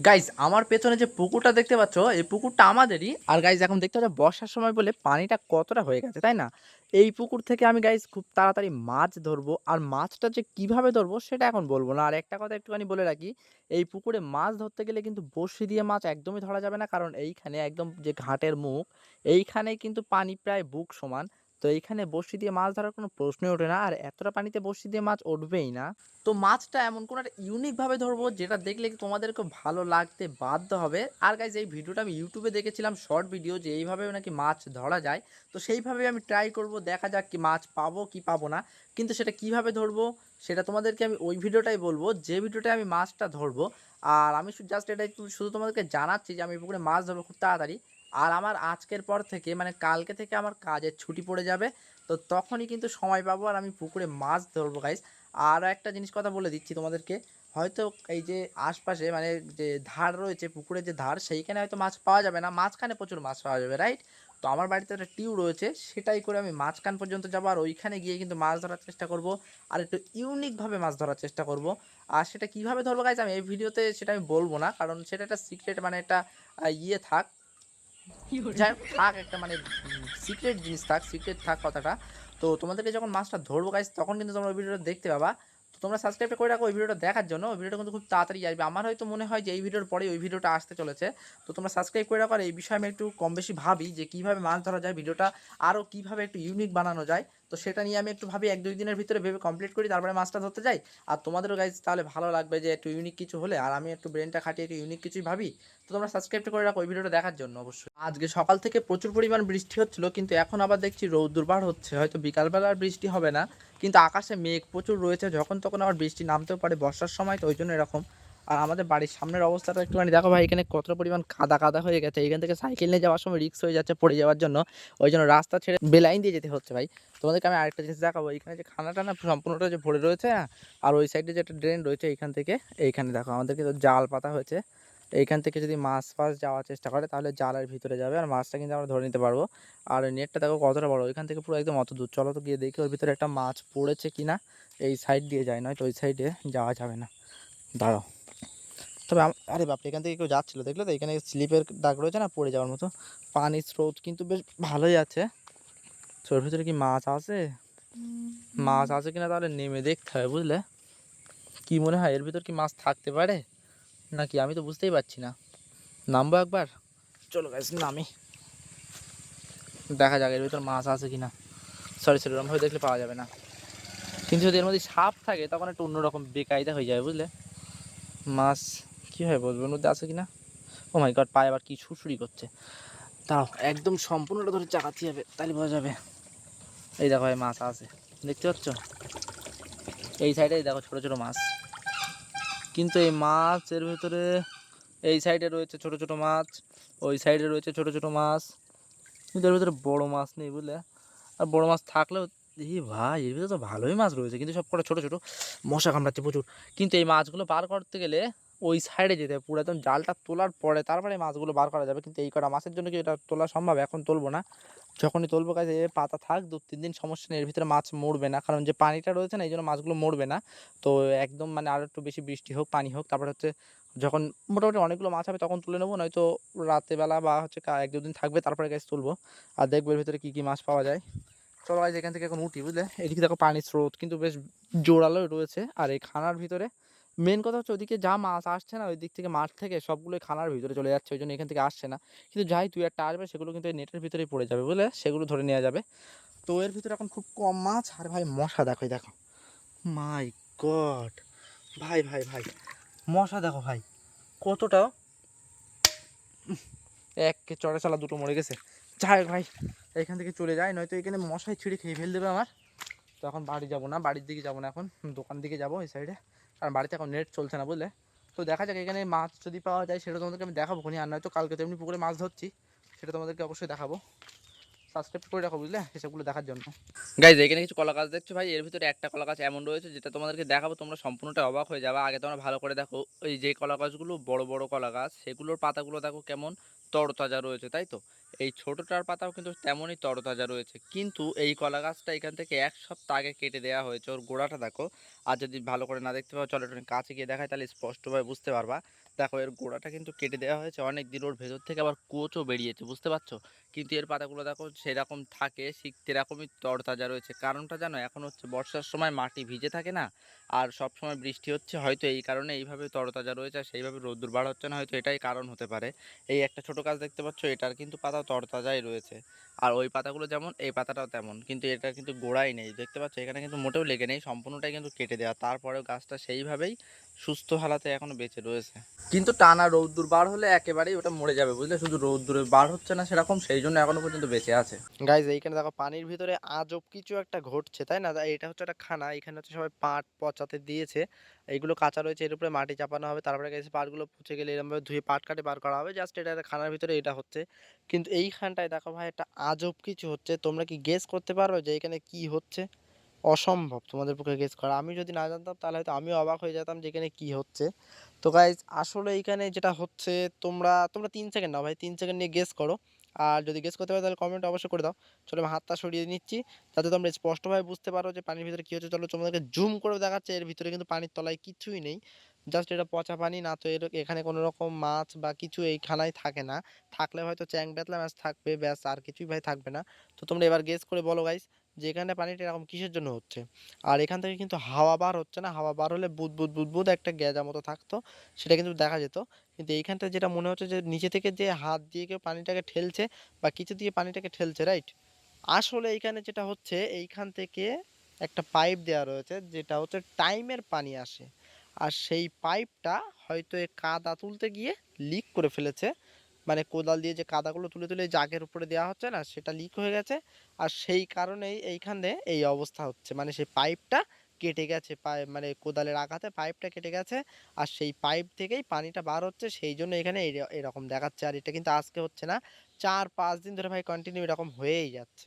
Guys আমার পেছনে যে পুকুরটা দেখতে পাচ্ছ এই পুকুরটা আমাদেরই। আর গাইস এখন দেখতে পাচ্ছ বর্ষার সময় বলে পানিটা কতটা হয়ে গেছে, তাই না? এই পুকুর থেকে আমি গাইস খুব তাড়াতাড়ি মাছ ধরবো, আর মাছটা যে কিভাবে ধরবো সেটা এখন বলবো না। আর একটা কথা একটুখানি বলে রাখি, এই পুকুরে মাছ ধরতে গেলে কিন্তু বড়শি দিয়ে মাছ একদমই ধরা যাবে না, কারণ এইখানে একদম যে ঘাটের মুখ, এইখানে কিন্তু পানি প্রায় বুক সমান। তো এইখানে বড়শি দিয়ে মাছ ধরার কোনো প্রশ্নই ওঠে না, আর এতটা পানিতে বড়শি দিয়ে মাছ উঠবেই না। তো মাছটা এমন কোনো একটা ইউনিকভাবে ধরবো যেটা দেখলে কি তোমাদেরকে ভালো লাগতে বাধ্য হবে। আর গাইজ এই ভিডিওটা আমি ইউটিউবে দেখেছিলাম, শর্ট ভিডিও, যে এইভাবেও নাকি মাছ ধরা যায়। তো সেইভাবে আমি ট্রাই করব, দেখা যাক কি মাছ পাবো কি পাবো না। কিন্তু সেটা কিভাবে ধরবো সেটা তোমাদেরকে আমি ওই ভিডিওটাই বলবো, যে ভিডিওটায় আমি মাছটা ধরবো। আর আমি জাস্ট এটা একটু শুধু তোমাদেরকে জানাচ্ছি যে আমি এই পুকুরে মাছ ধরবো খুব তাড়াতাড়ি। আর আমার আজকের পর থেকে মানে কালকে থেকে আমার কাজের ছুটি পড়ে যাবে। তো তখনই কিন্তু সময় পাবো আর আমি পুকুরে মাছ ধরবো গাইজ। আর একটা জিনিস কথা বলে দিচ্ছি তোমাদেরকে, হয়তো এই যে আশপাশে মানে যে ধার রয়েছে, পুকুরের যে ধার, সেইখানে হয়তো মাছ পাওয়া যাবে না, মাঝখানে প্রচুর মাছ পাওয়া যাবে, রাইট? তো আমার বাড়িতে একটা টিউ রয়েছে, সেটাই করে আমি মাঝখান পর্যন্ত যাবো, আর ওইখানে গিয়ে কিন্তু মাছ ধরার চেষ্টা করব। আর একটু ইউনিকভাবে মাছ ধরার চেষ্টা করব। আর সেটা কীভাবে ধরবো গাইজ আমি এই ভিডিওতে সেটা আমি বলবো না, কারণ সেটা একটা সিক্রেট, মানে একটা ইয়ে থাক, যাই হোক থাক, একটা মানে সিক্রেট জিনিস থাক, সিক্রেট থাক কথাটা। তো তোমাদেরকে যখন মাছটা ধরবো গাইস তখন কিন্তু তোমরা ওই ভিডিওটা দেখতে পাবা। তো তোমরা সাবস্ক্রাইবটা করে রাখো ওই ভিডিওটা দেখার জন্য। ওই ভিডিওটা কিন্তু খুব তাড়াতাড়ি আসবে, আমার হয়তো মনে হয় যে এই ভিডিওর পরেই ওই ভিডিওটা আসতে চলেছে। তো তোমরা সাবস্ক্রাইব করে রাখো। আর এই বিষয়ে আমি একটু কম বেশি ভাবি যে কীভাবে মাছ ধরা যায়, ভিডিওটা আরও কীভাবে একটু ইউনিক বানানো যায়। তো সেটা নিয়ে আমি একটু ভাবি, 1-2 দিনের ভিতরে ভেবে কমপ্লিট করি, তারপরে মাছটা ধরতে যাই। আর তোমাদেরও গাইজ তাহলে ভালো লাগবে যে একটু ইউনিক কিছু হলে, আর আমি একটু ব্রেনটা খাটিয়ে একটু ইউনিক কিছুই ভাবি। তো তোমরা সাবস্ক্রাইবটা করে রাখো ওই ভিডিওটা দেখার জন্য অবশ্যই। আজকে সকাল থেকে প্রচুর পরিমাণ বৃষ্টি হচ্ছিল, কিন্তু এখন আবার দেখছি রৌদ্র বার হচ্ছে, হয়তো বিকালবেলা আর বৃষ্টি হবে না। কিন্তু আকাশে মেঘ প্রচুর রয়েছে, যখন তখন আবার বৃষ্টি নামতেও পারে, বর্ষার সময় তো ওই জন্য এরকম। আর আমাদের বাড়ির সামনের অবস্থাটা একটুখানি দেখো ভাই, এখানে কতটা পরিমাণ কাদা কাদা হয়ে গেছে, এখান থেকে সাইকেল নিয়ে যাওয়ার সময় রিস্ক হয়ে যাচ্ছে পড়ে যাওয়ার জন্য। ওই জন্য রাস্তা ছেড়ে বেলাইন দিয়ে যেতে হচ্ছে ভাই। তোমাদেরকে আমি আরেকটা জিনিস দেখাবো, এখানে যে খানাটা না সম্পূর্ণটা যে ভরে রয়েছে, আর ওই সাইডে যে একটা ড্রেন রয়েছে এইখান থেকে, এইখানে দেখো আমাদেরকে তো জাল পাতা হয়েছে। এইখান থেকে যদি মাছ ফাছ যাওয়ার চেষ্টা করে তাহলে জালের ভিতরে যাবে, আর মাছটা কিন্তু আমরা ধরে নিতে পারবো। আর ওই নেটটা দেখো কতটা বড়, ওইখান থেকে পুরো একদম অত দূর। চলো তো গিয়ে দেখি ওর ভিতরে একটা মাছ পড়েছে কিনা। এই সাইড দিয়ে যায়, নয় তো ওই সাইডে যাওয়া যাবে না। দাঁড়াও, তবে আরে বাপরে, এখান থেকে কেউ যাচ্ছিলো দেখলে তো, এখানে স্লিপের দাগ রয়েছে না, পড়ে যাওয়ার মতো। পানির স্রোত কিন্তু বেশ ভালোই আছে। তো ওর ভিতরে কি মাছ আছে? মাছ আছে কিনা তাহলে নেমে দেখতে হবে, বুঝলে? কি মনে হয় এর ভিতর কি মাছ থাকতে পারে নাকি, আমি তো বুঝতেই পারছি না। নামবো একবার, চলো গাইস নামি, দেখা যাক এর ভিতর মাছ আছে কিনা। সরি সরি, ওরমভাবে দেখলে পাওয়া যাবে না। কিন্তু যদি এর মধ্যে সাপ থাকে তখন একটু অন্যরকম বেকায়দা হয়ে যাবে, বুঝলে? মাছ কীভাবে বলবো ওর মধ্যে আছে কিনা। ও মাই গড, পায়ে আবার কি সুড়সুড়ি করছে। তাও একদম সম্পূর্ণটা ধরে চাকাতে হবে, তাহলে বোঝা যাবে। এই দেখো ভাই, মাছ আছে, দেখতে পাচ্ছ? এই সাইডে দেখো ছোটো ছোটো মাছ, কিন্তু এই মাছের ভেতরে এই সাইডে রয়েছে ছোটো ছোটো মাছ, ওই সাইডে রয়েছে ছোটো ছোটো মাছ, কিন্তু এর ভিতরে বড় মাছ নেই, বুঝলে? আর বড় মাছ থাকলেও, এই ভাই এর ভিতরে তো ভালোই মাছ রয়েছে, কিন্তু সব কটা ছোটো ছোটো, মশা কামড়াচ্ছে প্রচুর। কিন্তু এই মাছগুলো বার করতে গেলে ওই সাইডে যেতে হবে, পুরো একদম জালটা তোলার পরে তারপরে মাছগুলো বার করা যাবে। কিন্তু এই কটা মাছের জন্য কি এটা তোলা সম্ভব? এখন তুলবো না, যখনই তুলবো কাজে পাতা থাক 2-3 দিন, সমস্যা নেই, এর ভিতরে মাছ মরবে না, কারণ যে পানিটা রয়েছে না এই জন্য মাছগুলো মরবে না। তো একদম মানে আরও একটু বেশি বৃষ্টি হোক, পানি হোক, তারপরে হচ্ছে যখন মোটামুটি অনেকগুলো মাছ হবে তখন তুলে নেবো, নয়তো রাতেবেলা বা হচ্ছে 1-2 দিন থাকবে তারপরে গাছ তুলবো। আর দেখবো এর ভিতরে কী কী মাছ পাওয়া যায়। চলো গাইস এখান থেকে এখন উঠি, বুঝলে? এদিকে দেখো পানির স্রোত কিন্তু বেশ জোরালোই রয়েছে, আর এই খানার ভিতরে মেন কথা হচ্ছে ওইদিকে যা মাছ আসছে না, ওই দিক থেকে মাঠ থেকে সবগুলোই খানার ভিতরে চলে যাচ্ছে, ওই জন্য এখান থেকে আসছে না। কিন্তু যাই 2-1টা আসবে, সেগুলো কিন্তু এই নেটের ভিতরেই পড়ে যাবে, বুঝলে? সেগুলো ধরে নেওয়া যাবে। তো এর ভিতরে এখন খুব কম মাছ, আর ভাই মশা দেখো, দেখো, মাই গড, ভাই ভাই ভাই, মশা দেখো ভাই কতটা, এক চড়ে চালা দুটো মরে গেছে। যাই হোক ভাই, এখান থেকে চলে যায়, নয়তো এখানে মশাই ছিঁড়ে খেয়ে ফেল দেবে আমার। তো এখন বাড়ি যাবো না, বাড়ির দিকে যাবো না, এখন দোকান দিকে যাবো এই সাইডে, কারণ বাড়িতে এখন নেট চলছে না, বুঝলে? তো দেখা যাক এখানে মাছ যদি পাওয়া যায় সেটা তোমাদেরকে আমি দেখাবো, আর নয়তো কালকে তো এমনি পুকুরে মাছ ধরছি, সেটা তোমাদেরকে অবশ্যই দেখাবো। সাবস্ক্রাইব করে রাখো, বুঝলে, এসবগুলো দেখার জন্য। গাইজ এখানে কিছু কলা গাছ দেখছো ভাই, এর ভিতরে একটা কলা গাছ এমন রয়েছে যেটা তোমাদেরকে দেখাবো, তোমরা সম্পূর্ণটা অবাক হয়ে যাবে। আগে তোমরা ভালো করে দেখো, ওই যে কলা গাছগুলো বড় বড় কলা গাছ, সেগুলোর পাতাগুলো দেখো কেমন তরতাজা রয়েছে, তাই তো? এই ছোটোটার পাতাও কিন্তু তেমনই তরতাজা রয়েছে, কিন্তু এই কলা গাছটা এখান থেকে 1 সপ্তাহ আগে কেটে দেওয়া হয়েছে, ওর গোড়াটা দেখো। আর যদি ভালো করে না দেখতে পাও, চলো একটু কাছে গিয়ে দেখায়, তাহলে স্পষ্টভাবে বুঝতে পারবা। দেখো এর গোড়াটা কিন্তু কেটে দেওয়া হয়েছে অনেক দিন, ওর ভেতর থেকে আবার কোচও বেরিয়েছে, বুঝতে পারছো? কিন্তু এর পাতাগুলো দেখো সেরকম থাকে, ঠিক সেরকমই তরতাজা রয়েছে। কারণটা জানো, এখন হচ্ছে বর্ষার সময় মাটি ভিজে থাকে না, আর সব সময় বৃষ্টি হচ্ছে, হয়তো এই কারণে এইভাবে তরতাজা রয়েছে আর সেইভাবে রোদ্দুর বার হচ্ছে না, হয়তো এটাই কারণ হতে পারে। এই একটা ছোট গাছ দেখতে পাচ্ছ, এটার কিন্তু পাতা তরতাজাই রয়েছে, আর ওই পাতাগুলো যেমন এই পাতাটাও তেমন, কিন্তু এটা কিন্তু গোড়াই নেই, দেখতে পাচ্ছ এখানে কিন্তু মোটেও লেগে নেই, সম্পূর্ণটাই কিন্তু কেটে দেওয়া, তারপরেও গাছটা সেইভাবেই সুস্থ হালাতে এখনো বেঁচে রয়েছে। কিন্তু টানা রৌদ্দুর বার হলে একেবারেই ওটা মরে যাবে, বুঝলে? শুধু রৌদ্দুরে বার হচ্ছে না সেরকম, সেই জন্য এখনো পর্যন্ত বেঁচে আছে। গাইজ এইখানে দেখো পানির ভিতরে আজব কিছু একটা ঘটছে, তাই না? এটা হচ্ছে একটা খানা, এখানে হচ্ছে সবাই পাট পচাতে দিয়েছে, এইগুলো কাঁচা রয়েছে, এর উপরে মাটি চাপানো হবে, তারপরে গেছে পাটগুলো পচে গেলে এরকমভাবে ধুয়ে পাট কাটে বার করা হবে, জাস্ট এটা একটা খানার ভিতরে এটা হচ্ছে। কিন্তু এইখানটায় দেখো ভাই একটা আজব কিছু হচ্ছে, তোমরা কি গেস করতে পারবে যে এখানে কি হচ্ছে? অসম্ভব তোমাদের পক্ষে গেস করা। আমি যদি না জানতাম তাহলে হয়তো আমিও অবাক হয়ে যেতাম যে এখানে কি হচ্ছে। তো গাইজ আসলে এইখানে যেটা হচ্ছে, তোমরা তোমরা 3 সেকেন্ড নাও ভাই, 3 সেকেন্ড নিয়ে গেস করো। আর যদি গেস করতে পারো তাহলে কমেন্ট অবশ্যই করে দাও। চলো আমি হাতটা সরিয়ে নিচ্ছি যাতে তোমরা স্পষ্টভাবে বুঝতে পারো যে পানির ভিতরে কি হচ্ছে। চলো তোমাদেরকে জুম করে দেখাচ্ছে, এর ভিতরে কিন্তু পানির তলায় কিছুই নেই। জাস্ট এটা পচা পানি, না তো এখানে কোনো রকম মাছ বা কিছু এই খানায় থাকে না। থাকলে হয়তো চ্যাং বেতলা মাছ থাকবে, ব্যাস আর কিছুই ভাই থাকবে না। তো তোমরা এবার গেস করে বলো গাইজ যে এখানে পানিটা এরকম কিসের জন্য হচ্ছে। আর এখান থেকে কিন্তু হাওয়া বার হচ্ছে না, হাওয়া বার হলে বুদবুদ বুদবুদ একটা গ্যাজা মতো থাকতো, সেটা কিন্তু দেখা যেত। কিন্তু এইখানটা যেটা মনে হচ্ছে যে নিচে থেকে যে হাত দিয়ে কেউ পানিটাকে ঠেলছে বা কিছু দিয়ে পানিটাকে ঠেলছে, রাইট? আসলে এইখানে যেটা হচ্ছে, এইখান থেকে একটা পাইপ দেওয়া রয়েছে যেটা হচ্ছে টাইমের পানি আসে, আর সেই পাইপটা হয়তো এ কাদা তুলতে গিয়ে লিক করে ফেলেছে, মানে কোদাল দিয়ে যে কাদাগুলো তুলে তুলে জাগের উপরে দেওয়া হচ্ছে না, সেটা লিক হয়ে গেছে। আর সেই কারণেই এইখানে এই অবস্থা হচ্ছে, মানে সেই পাইপটা কেটে গেছে, মানে কোদালের আঘাতে পাইপটা কেটে গেছে, আর সেই পাইপ থেকেই পানিটা বার হচ্ছে, সেই জন্য এখানে এরকম দেখাচ্ছে। আর এটা কিন্তু আজকে হচ্ছে না, 4-5 দিন ধরে ভাই কন্টিনিউ এরকম হয়েই যাচ্ছে।